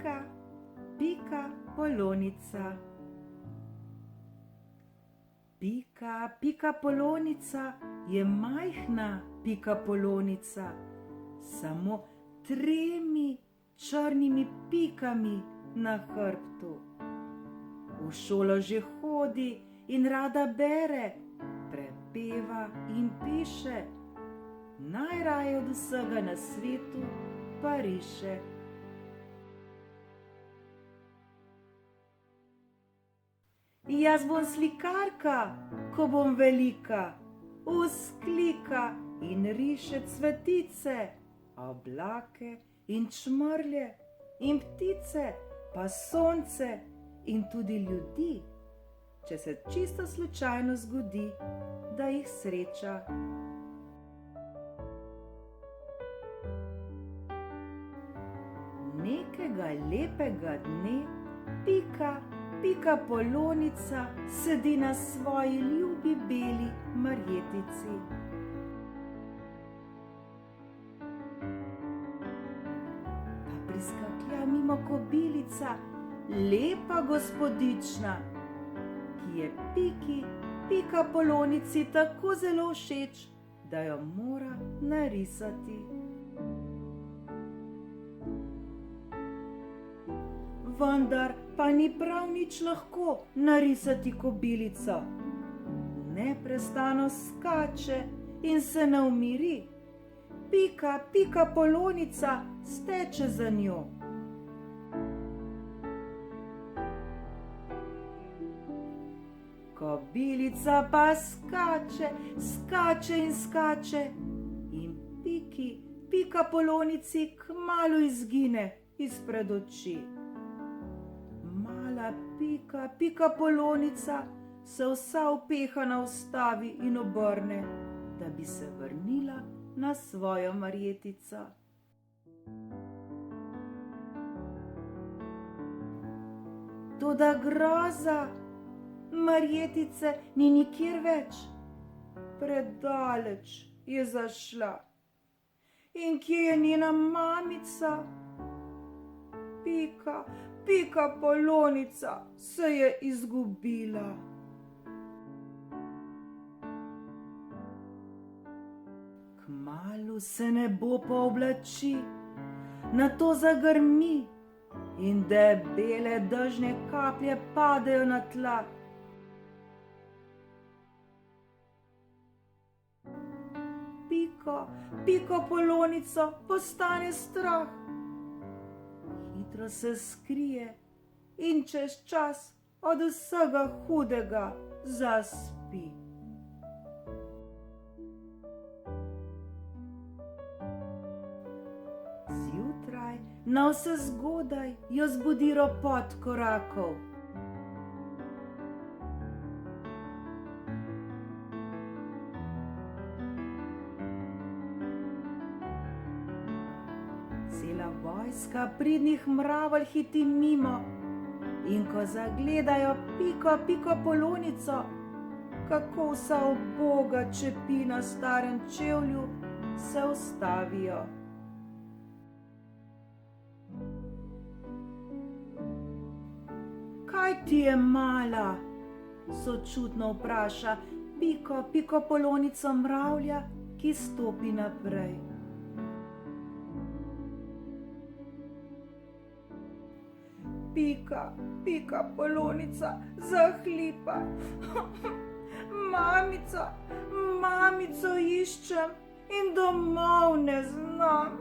Pika, pika polonica. Pika, pika polonica je majhna pikapolonica, samo 3 črnimi pikami na hrbtu. V šolo že hodi in rada bere, prepeva in piše, najraje od vsega na svetu pa riše. Jaz bom slikarka, ko bom velika, vzklika in riše cvetice, oblake in čmrlje in ptice, pa sonce in tudi ljudi, če se čisto slučajno zgodi, da jih sreča. Nekega lepega dne Pika, pika polonica sedi na svoji ljubi beli Marjetici. Pa priskaklja mimo kobilica, lepa gospodična, ki je Piki, pika polonici tako zelo všeč, da jo mora narisati. Vendar pa ni prav nič lahko narisati kobilico. Neprestano skače in se ne umiri. Pika, pika polonica steče za njo. Kobilica pa skače, skače in skače in Piki, pika polonici kmalu izgine izpred oči. Pika, pika polonica se vsa upehana ustavi in obrne, da bi se vrnila na svojo Marjetico. Toda groza, Marjetice ni nikjer več, predaleč je zašla. In kje je njena mamica? Pika, pika polonica se je izgubila. Kmalu se nebo pooblači, nato zagrmi in debele dežne kaplje padejo na tla. Piko polonico postane strah. Hitro se skrije in čez čas od vsega hudega zaspi. Zjutraj navsezgodaj jo zbudi ropot korakov. Cela vojska pridnih mravelj hiti mimo in ko zagledajo Piko, piko polonico, kako vsa uboga čepi na starem čevlju, se ustavijo. Kaj ti je, mala? Sočutno vpraša Piko, piko polonico mravlja, ki stopi naprej. Pika, pika polonica zahlipa. Mamico iščem in domov ne znam.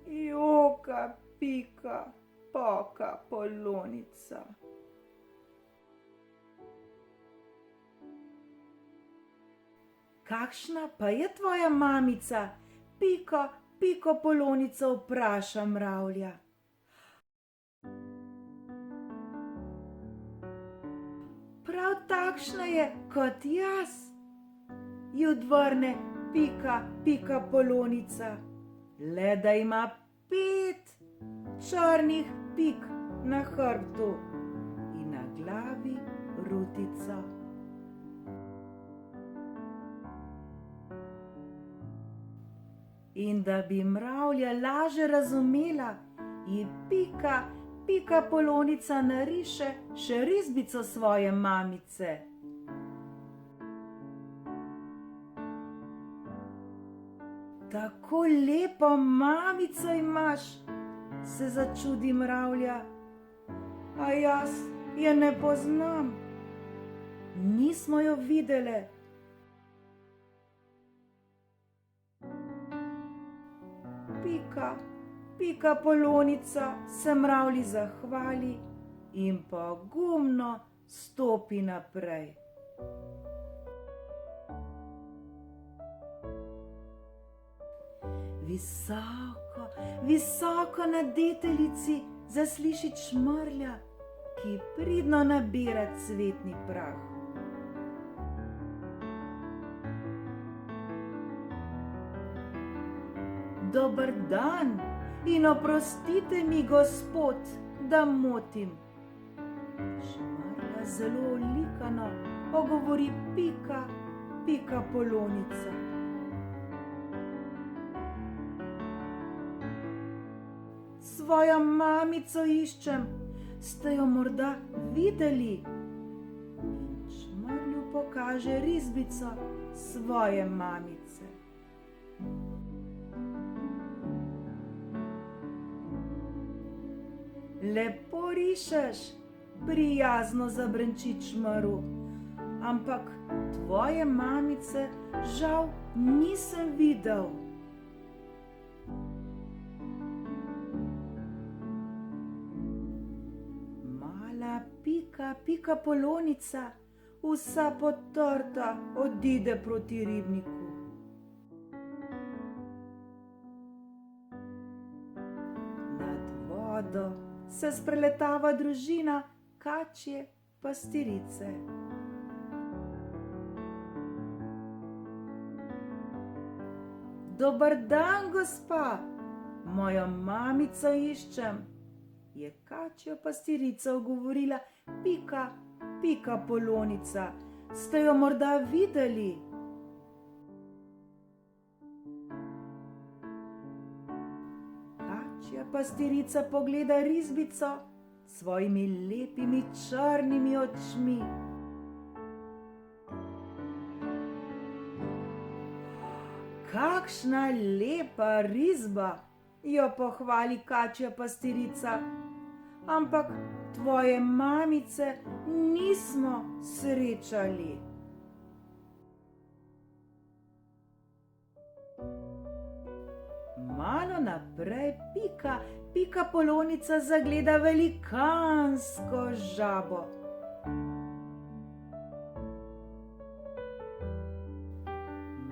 Joka Pika, poka polonica. Kakšna pa je tvoja mamica? Piko polonico vpraša mravlja. Prav takšna je kot jaz, ji odvrne Pika polonica, le da ima 5 črnih pik na hrbtu in na glavi rutico. In da bi mravlja laže razumela, ji Pika Polonica nariše še risbico svoje mamice. Tako lepo mamico imaš, se začudi mravlja. A jaz je ne poznam. Nismo jo videle. Pika Polonica se mravlji zahvali in pogumno stopi naprej. Visoko na deteljici zasliši čmrlja, ki pridno nabira cvetni prah. Dober dan in oprostite mi, gospod, da motim. Čmrlja zelo olikano ogovori Pika Polonica. Svojo mamico iščem, ste jo morda videli? In čmrlju pokaže risbico svoje mamice. Lepo rišeš, prijazno zabrenči čmrlj, ampak tvoje mamice žal nisem videl. Mala Pika Polonica, vsa potrta, odide proti ribniku. Nad vodo se spreletava družina kačje pastirice. Dober dan, gospa, mojo mamico iščem, je kačjo pastirica ogovorila Pika Polonica. Ste jo morda videli? Kačja pastirica pogleda risbico s svojimi lepimi črnimi očmi. Kakšna lepa risba, jo pohvali kačja pastirica, ampak tvoje mamice nismo srečali. Malo naprej Pika Polonica zagleda velikansko žabo.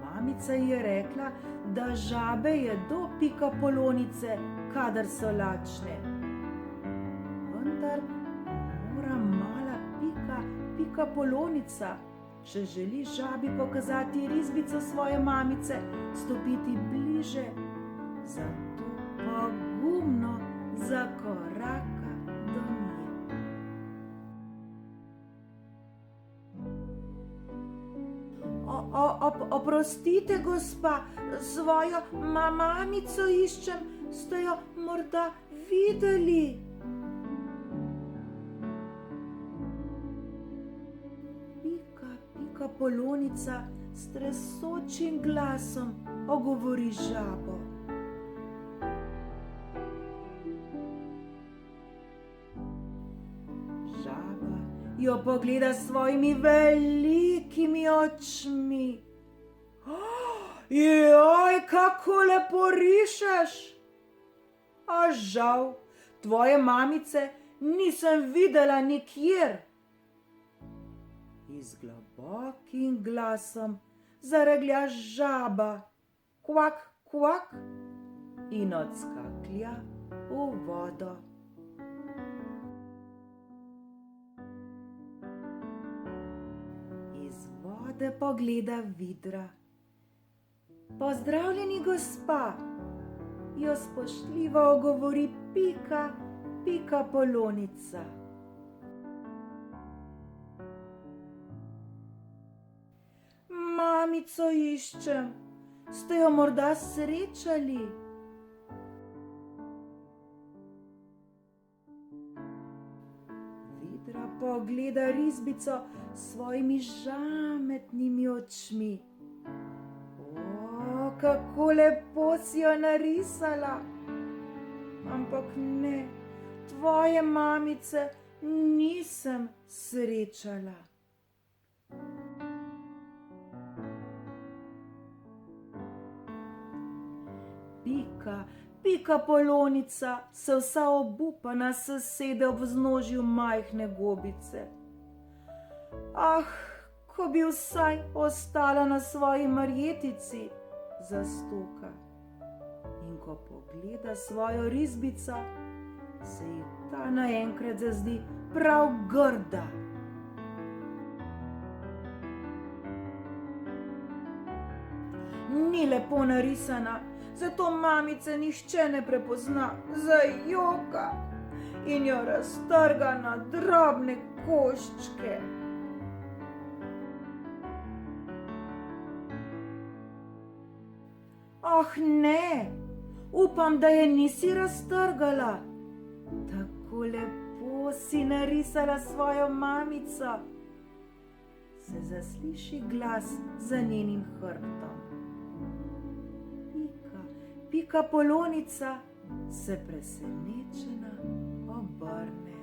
Mamica je rekla, da žabe jedo Pika Polonice, kadar so lačne. Vendar mora mala Pika Polonica, če želi žabi pokazati risbico svoje mamice, stopiti bliže, zato pogumno zakoraka do nje. Oprostite, gospa, svojo mamico iščem, ste jo morda videli? Pika Polonica s tresočim glasom ogovori žabo. Žaba jo pogleda s svojimi velikimi očmi. Joj, kako lepo rišeš! A žal, tvoje mamice nisem videla nikjer. In z globokim glasom zareglja žaba, kvak, kvak, in odskaklja v vodo. Iz vode pogleda vidra. Pozdravljeni, gospa, jo spoštljivo ogovori Pika Polonica. Mamico iščem, Ste jo morda srečali? Vidra pogleda risbico s svojimi žametnimi očmi. O, kako lepo si jo narisala! Ampak ne, tvoje mamice nisem srečala. Pika Polonica se vsa obupana sesede ob vznožju majhne gobice. Ah, ko bi vsaj ostala na svoji Marjetici, zastoka. In ko pogleda svojo risbico, se ji ta naenkrat zazdi prav grda. Ni lepo narisana, zato mamice nihče ne prepozna, zajoka in jo raztrga na drobne koščke. Ah ne, upam, da je nisi raztrgala. Tako lepo si narisala svojo mamico. Se zasliši glas za njenim hrbtom. Pika Polonica se presenečena obrne.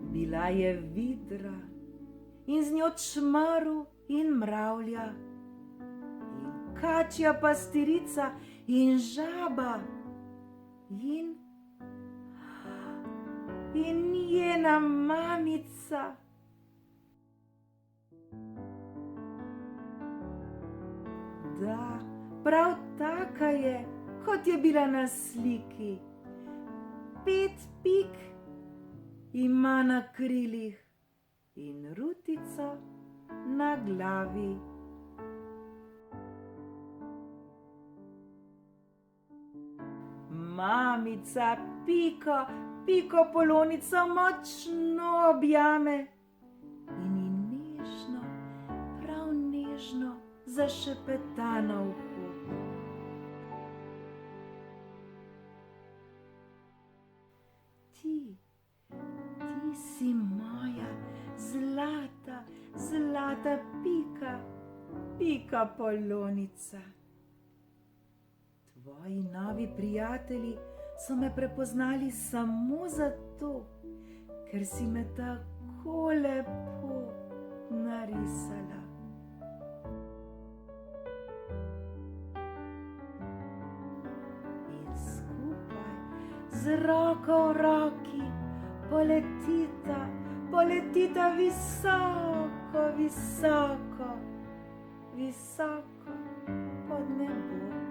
Bila je vidra in z njo čmaru in mravlja in kačja pastirica in žaba in njena mamica. Da, prav taka je, kot je bila na sliki. 5 pik ima na krilih in rutico na glavi. Mamica Piko Polonico močno objame in ji nežno, prav nežno zašepeta na uho. Ti si moja zlata Pika Polonica. Tvoji novi prijatelji so me prepoznali samo zato, ker si me tako lepo narisala. In skupaj z roko v roki poletita visoko pod nebo.